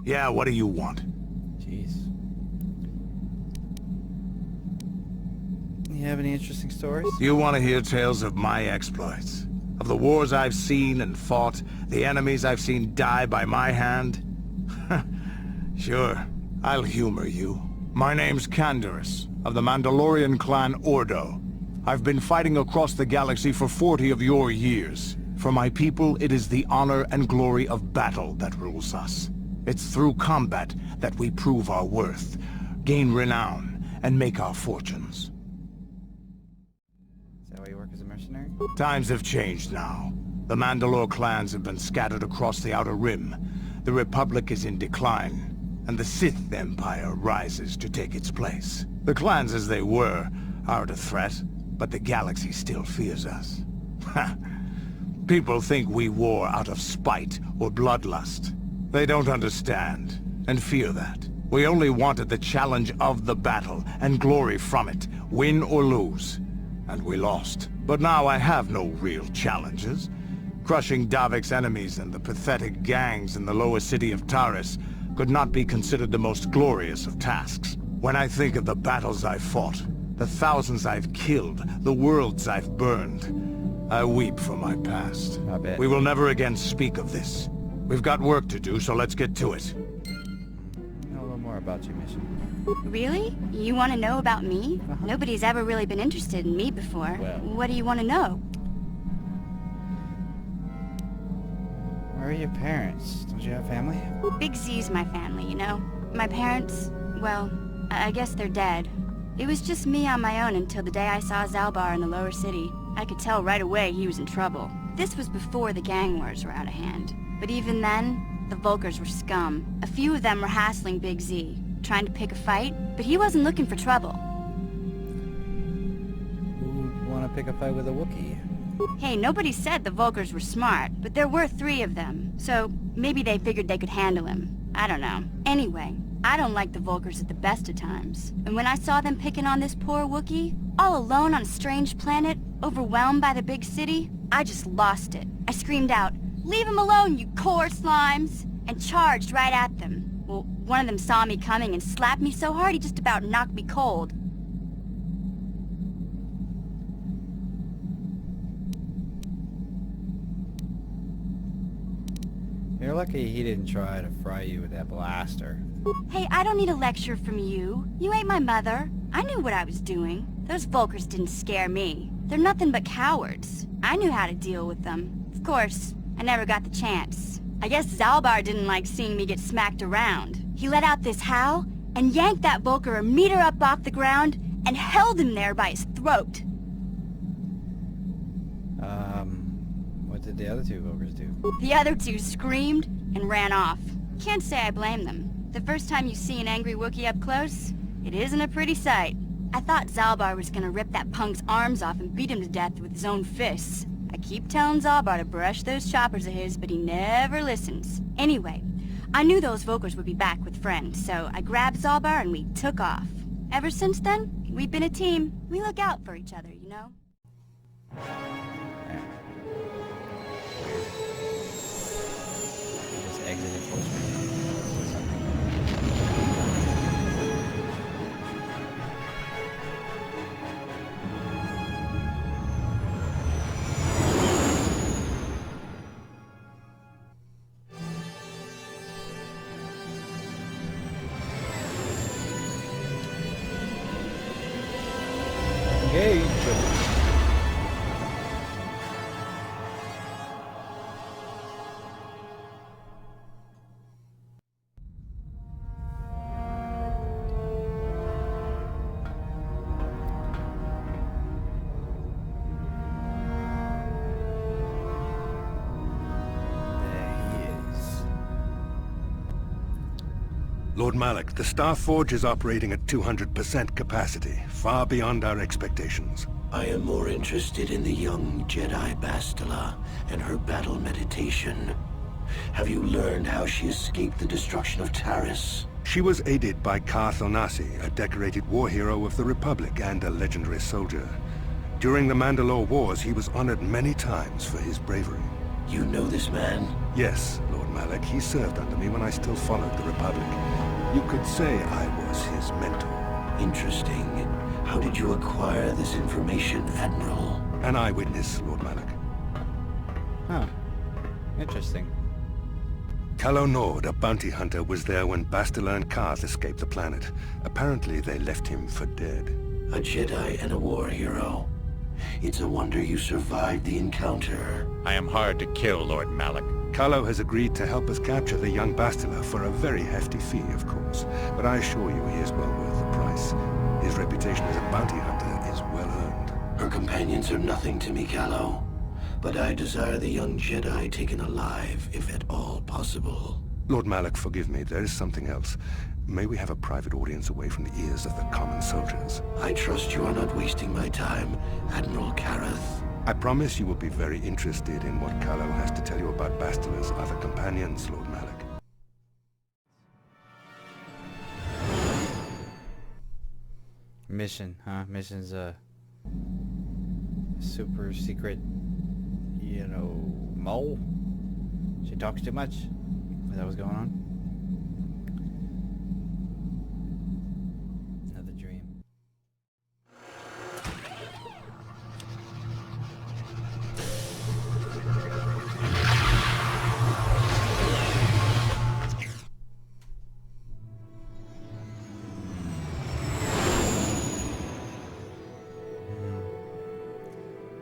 Yeah, what do you want? Jeez. You have any interesting stories? You want to hear tales of my exploits? Of the wars I've seen and fought, the enemies I've seen die by my hand? Sure, I'll humor you. My name's Canderous, of the Mandalorian clan Ordo. I've been fighting across the galaxy for 40 of your years. For my people, it is the honor and glory of battle that rules us. It's through combat that we prove our worth, gain renown, and make our fortunes. Is that why you work as a mercenary? Times have changed now. The Mandalore clans have been scattered across the Outer Rim. The Republic is in decline, and the Sith Empire rises to take its place. The clans as they were aren't a threat, but the galaxy still fears us. People think we war out of spite or bloodlust. They don't understand, and fear that. We only wanted the challenge of the battle, and glory from it, win or lose. And we lost. But now I have no real challenges. Crushing Davik's enemies and the pathetic gangs in the lower city of Taris could not be considered the most glorious of tasks. When I think of the battles I've fought, the thousands I've killed, the worlds I've burned, I weep for my past. I bet. We will never again speak of this. We've got work to do, so let's get to it. Know a little more about you, Mission. Really? You want to know about me? Uh-huh. Nobody's ever really been interested in me before. Well. What do you want to know? Where are your parents? Don't you have family? Big Z's my family, you know? My parents, well, I guess they're dead. It was just me on my own until the day I saw Zalbar in the lower city. I could tell right away he was in trouble. This was before the gang wars were out of hand. But even then, the Vulkars were scum. A few of them were hassling Big Z, trying to pick a fight, but he wasn't looking for trouble. Who'd want to pick a fight with a Wookiee? Hey, nobody said the Vulkars were smart, but there were 3 of them, so maybe they figured they could handle him. I don't know. Anyway, I don't like the Vulkars at the best of times. And when I saw them picking on this poor Wookiee, all alone on a strange planet, overwhelmed by the big city, I just lost it. I screamed out, "Leave him alone, you core slimes!" and charged right at them. Well, one of them saw me coming and slapped me so hard he just about knocked me cold. You're lucky he didn't try to fry you with that blaster. Hey, I don't need a lecture from you. You ain't my mother. I knew what I was doing. Those Vulkars didn't scare me. They're nothing but cowards. I knew how to deal with them. Of course, I never got the chance. I guess Zalbar didn't like seeing me get smacked around. He let out this howl and yanked that Vulkar a meter up off the ground and held him there by his throat. What did the other 2 Vulkars do? The other 2 screamed and ran off. Can't say I blame them. The first time you see an angry Wookiee up close, it isn't a pretty sight. I thought Zalbar was gonna rip that punk's arms off and beat him to death with his own fists. I keep telling Zalbar to brush those choppers of his, but he never listens. Anyway, I knew those Vulkars would be back with friends, so I grabbed Zalbar and we took off. Ever since then, we've been a team. We look out for each other, you know? Just exited full screen. Engage. Lord Malak, the Star Forge is operating at 200% capacity, far beyond our expectations. I am more interested in the young Jedi Bastila and her battle meditation. Have you learned how she escaped the destruction of Taris? She was aided by Karth Onasi, a decorated war hero of the Republic and a legendary soldier. During the Mandalore Wars, he was honored many times for his bravery. You know this man? Yes, Lord Malak. He served under me when I still followed the Republic. You could say I was his mentor. Interesting. How did you acquire this information, Admiral? An eyewitness, Lord Malak. Huh. Interesting. Calo Nord, a bounty hunter, was there when Bastila and Kaz escaped the planet. Apparently they left him for dead. A Jedi and a war hero. It's a wonder you survived the encounter. I am hard to kill, Lord Malak. Calo has agreed to help us capture the young Bastila for a very hefty fee, of course. But I assure you he is well worth the price. His reputation as a bounty hunter is well earned. Her companions are nothing to me, Calo. But I desire the young Jedi taken alive, if at all possible. Lord Malak, forgive me, there is something else. May we have a private audience away from the ears of the common soldiers? I trust you are not wasting my time, Admiral Kareth. I promise you will be very interested in what Calo has to tell you about Bastila's other companions, Lord Malak. Mission, huh? Mission's a super secret, you know, mole. She talks too much. Is that what's going on? Another dream.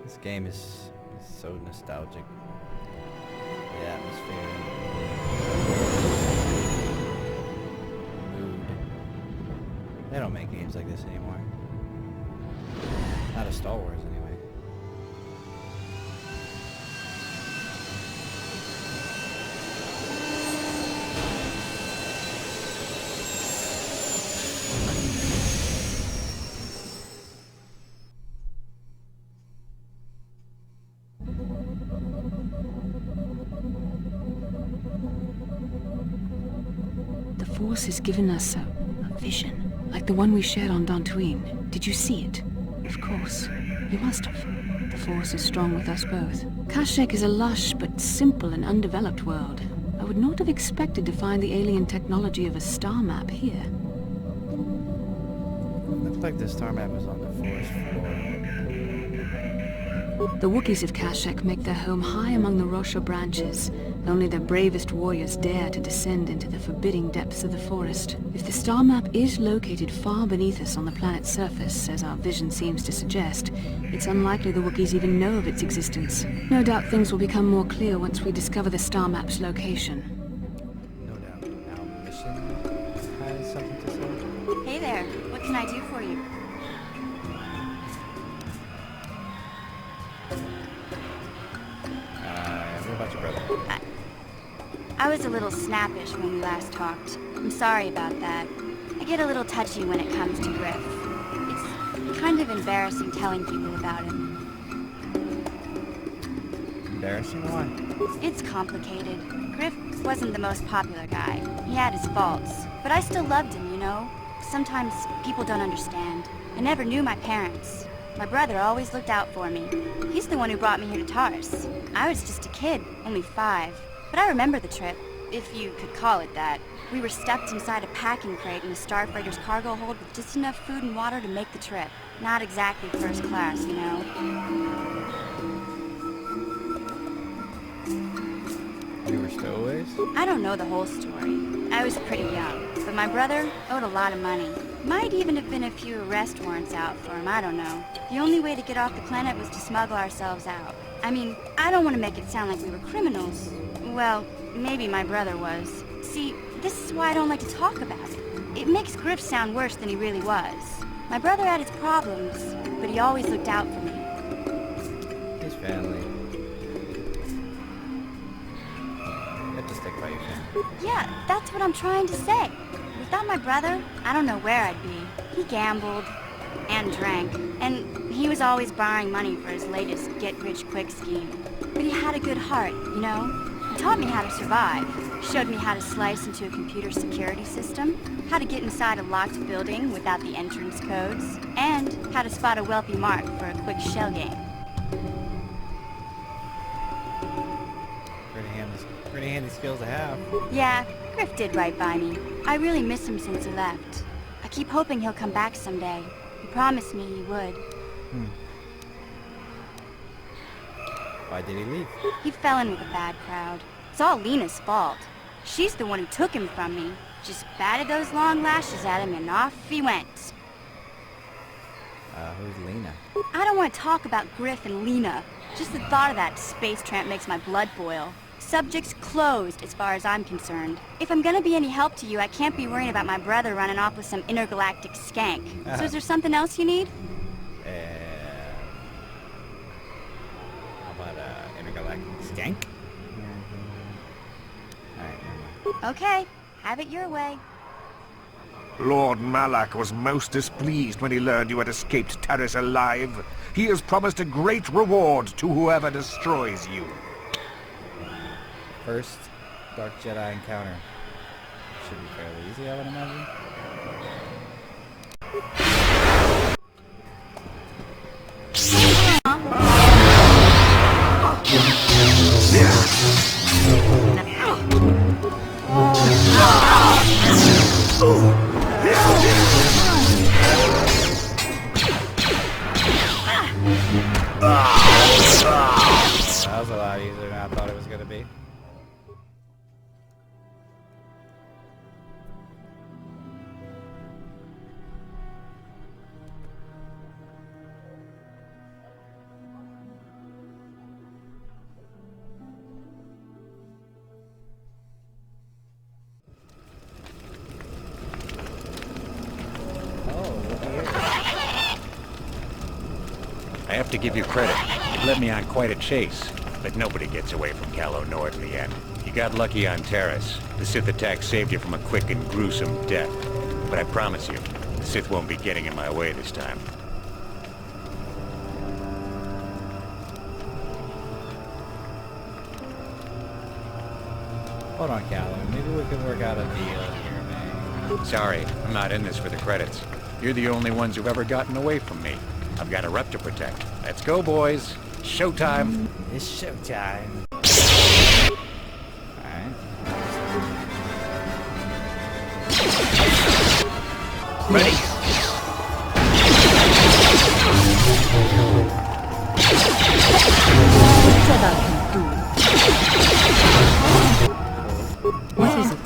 This game is so nostalgic. The atmosphere, mood. They don't make games like this anymore. Not a Star Wars, anyway. The Force has given us a vision, like the one we shared on Dantooine. Did you see it? Of course. You must have. The Force is strong with us both. Kashyyyk is a lush but simple and undeveloped world. I would not have expected to find the alien technology of a star map here. Looks like the star map is on the forest floor. The Wookiees of Kashyyyk make their home high among the Rosha branches. Only their bravest warriors dare to descend into the forbidding depths of the forest. If the star map is located far beneath us on the planet's surface, as our vision seems to suggest, it's unlikely the Wookiees even know of its existence. No doubt things will become more clear once we discover the star map's location. No doubt. Now, Mission has something to say. Hey there, what can I do for you? What about your brother? I was a little snappish when we last talked. I'm sorry about that. I get a little touchy when it comes to Griff. It's kind of embarrassing telling people about him. Embarrassing? Why? It's complicated. Griff wasn't the most popular guy. He had his faults. But I still loved him, you know? Sometimes people don't understand. I never knew my parents. My brother always looked out for me. He's the one who brought me here to Tars. I was just a kid, only 5. But I remember the trip, if you could call it that. We were stuffed inside a packing crate in a starfreighter's cargo hold with just enough food and water to make the trip. Not exactly first class, you know? You were stowaways? I don't know the whole story. I was pretty young, but my brother owed a lot of money. Might even have been a few arrest warrants out for him, I don't know. The only way to get off the planet was to smuggle ourselves out. I mean, I don't want to make it sound like we were criminals. Well, maybe my brother was. See, this is why I don't like to talk about it. It makes Griff sound worse than he really was. My brother had his problems, but he always looked out for me. His family. You have to stick by your family. Yeah, that's what I'm trying to say. Without my brother, I don't know where I'd be. He gambled and drank, and he was always borrowing money for his latest get-rich-quick scheme. But he had a good heart, you know? He taught me how to survive, showed me how to slice into a computer security system, how to get inside a locked building without the entrance codes, and how to spot a wealthy mark for a quick shell game. pretty handy skills to have. Yeah, Griff did right by me. I really miss him since he left. I keep hoping he'll come back someday. He promised me he would. Why did he leave? He fell in with a bad crowd. It's all Lena's fault. She's the one who took him from me. Just batted those long lashes at him and off he went. Who's Lena? I don't want to talk about Griff and Lena. Just the thought of that space tramp makes my blood boil. Subject's closed as far as I'm concerned. If I'm gonna be any help to you, I can't be worrying about my brother running off with some intergalactic skank. So is there something else you need? How about intergalactic skank? Alright, never mind. Okay, have it your way. Lord Malak was most displeased when he learned you had escaped Taris alive. He has promised a great reward to whoever destroys you. First Dark Jedi encounter. Should be fairly easy, I would imagine. That was a lot easier than I thought it was gonna be. I have to give you credit. You led me on quite a chase, but nobody gets away from Calo Nord in the end. You got lucky on Taris. The Sith attack saved you from a quick and gruesome death. But I promise you, the Sith won't be getting in my way this time. Hold on, Callum. Maybe we can work out a deal here, man. Sorry, I'm not in this for the credits. You're the only ones who've ever gotten away from me. I've got a rep to protect. Let's go, boys. Showtime. It's showtime. Alright. Ready? What is it?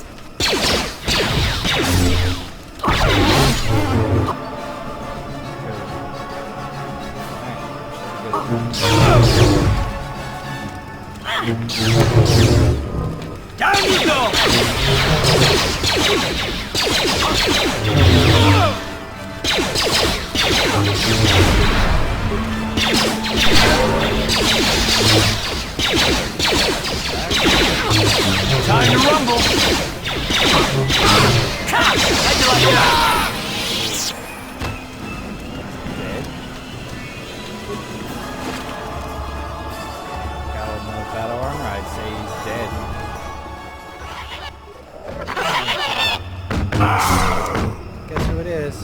Down you go! Time to rumble! Ha! How'd you like that? Callum knows battle armor, I'd say he's dead. Guess who it is?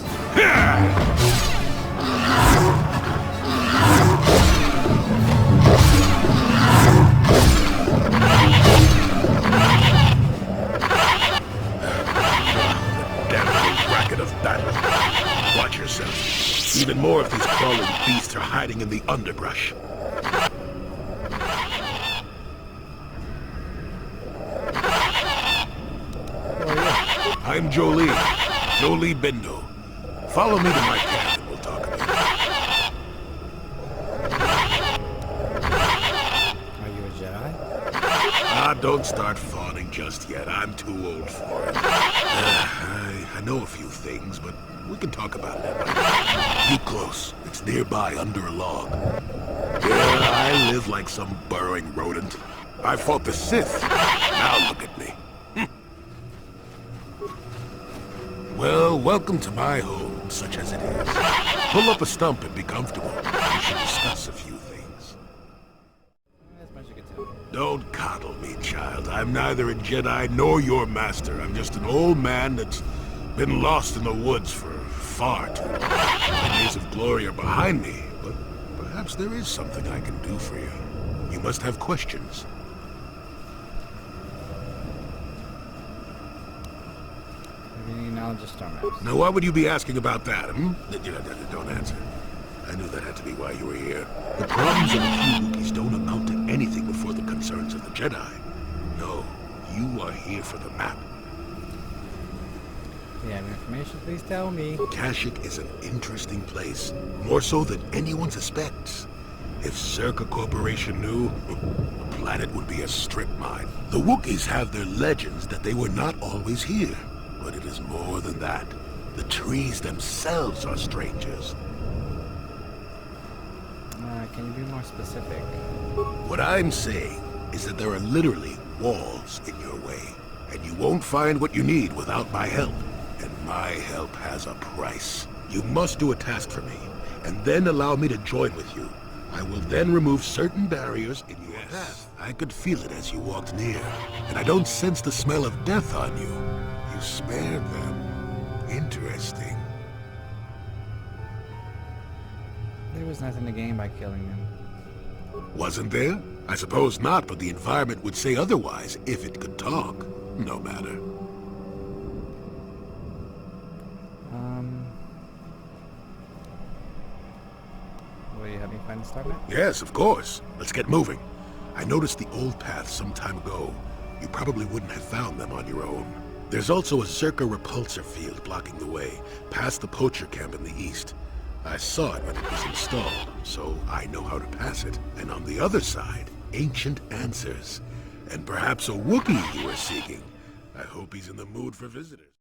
Racket of battle. Watch yourself. Even more of these crawling beasts are hiding in the underbrush. I'm Jolie. Jolie Bendo. Follow me to my camp and we'll talk about it. Are you a Jedi? Ah, don't start fawning just yet. I'm too old for it. I know a few things, but we can talk about that. Keep close. It's nearby under a log. Yeah, I live like some burrowing rodent. I fought the Sith. Now look at me. Well, welcome to my home, such as it is. Pull up a stump and be comfortable. We should discuss a few things. As much as you can tell. Don't coddle me, child. I'm neither a Jedi nor your master. I'm just an old man that's been lost in the woods for far too long. My days of glory are behind me, but perhaps there is something I can do for you. You must have questions. star maps. Now, why would you be asking about that, hmm? Don't answer. I knew that had to be why you were here. The problems of a few Wookiees don't amount to anything before the concerns of the Jedi. No, you are here for the map. If you have information, please tell me. Kashyyyk is an interesting place, more so than anyone suspects. If Circa Corporation knew, the planet would be a strip mine. The Wookiees have their legends that they were not always here, but it is more than that. The trees themselves are strangers. Can you be more specific? What I'm saying is that there are literally walls in your way, and you won't find what you need without my help. And my help has a price. You must do a task for me, and then allow me to join with you. I will then remove certain barriers in your path. I could feel it as you walked near, and I don't sense the smell of death on you. You spared them. Interesting. There was nothing to gain by killing them. Wasn't there? I suppose not, but the environment would say otherwise if it could talk. No matter. Will you help me find the star map? Yes, of course. Let's get moving. I noticed the old paths some time ago. You probably wouldn't have found them on your own. There's also a Circa repulsor field blocking the way, past the poacher camp in the east. I saw it when it was installed, so I know how to pass it. And on the other side, ancient answers. And perhaps a Wookiee you are seeking. I hope he's in the mood for visitors.